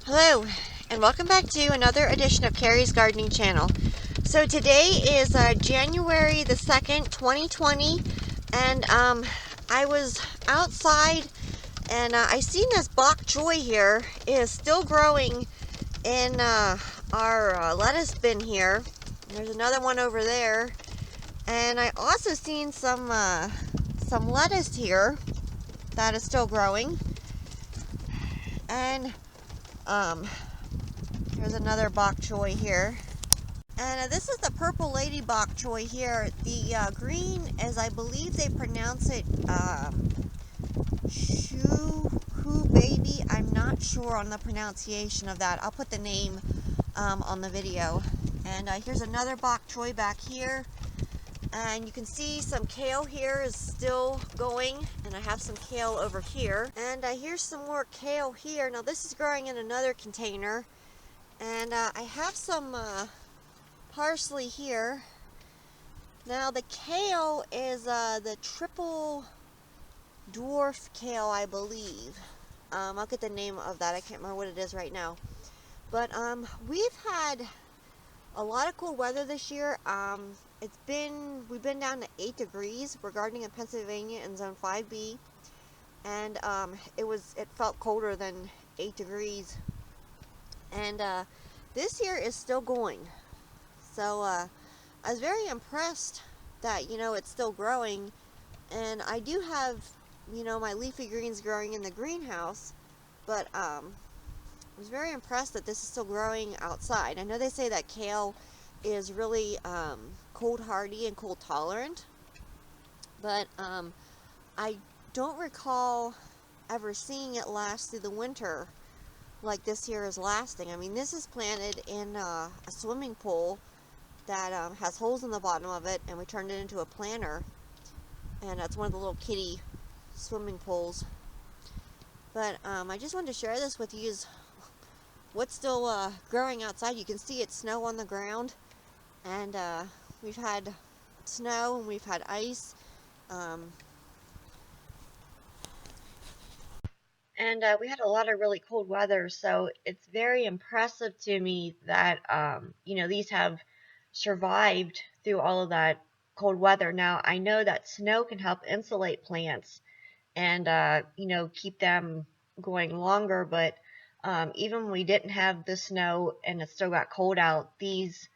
Hello, and welcome back to another edition of Carrie's Gardening Channel. So today is January the 2nd, 2020, and I was outside, and I seen this bok choy here is still growing in our lettuce bin here. There's another one over there, and I also seen some lettuce here that is still growing, and here's another bok choy here. And this is the purple lady bok choy here. The green, as I believe they pronounce it, shoo baby. I'm not sure on the pronunciation of that. I'll put the name on the video. And here's another bok choy back here. And you can see some kale here is still going. And I have some kale over here. And here's some more kale here. Now this is growing in another container. And I have some parsley here. Now the kale is the triple dwarf kale, I believe. I'll get the name of that. I can't remember what it is right now. But we've had a lot of cool weather this year. We've been down to 8 degrees. We're gardening in Pennsylvania in zone 5B, and it felt colder than 8 degrees. And this year is still going. So I was very impressed that, it's still growing. And I do have, my leafy greens growing in the greenhouse. But I was very impressed that this is still growing outside. I know they say that kale is really cold hardy and cold tolerant. But I don't recall ever seeing it last through the winter like this here is lasting. I mean, this is planted in a swimming pool that has holes in the bottom of it, and we turned it into a planter, and that's one of the little kiddie swimming pools. But I just wanted to share this with you, is what's still growing outside. You can see it's snow on the ground, and we've had snow and we've had ice, and we had a lot of really cold weather, so it's very impressive to me that these have survived through all of that cold weather. Now, I know that snow can help insulate plants and, keep them going longer, but even when we didn't have the snow and it still got cold out, these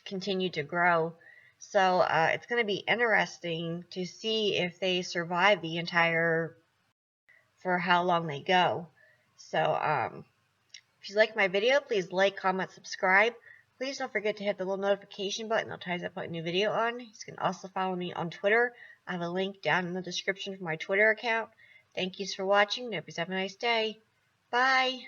continued to grow. So it's going to be interesting to see if they survive for how long they go. So, if you like my video, please like, comment, subscribe. Please don't forget to hit the little notification button. It'll tell you I put a new video on. You can also follow me on Twitter. I have a link down in the description for my Twitter account. Thank you for watching. Hope you have a nice day. Bye.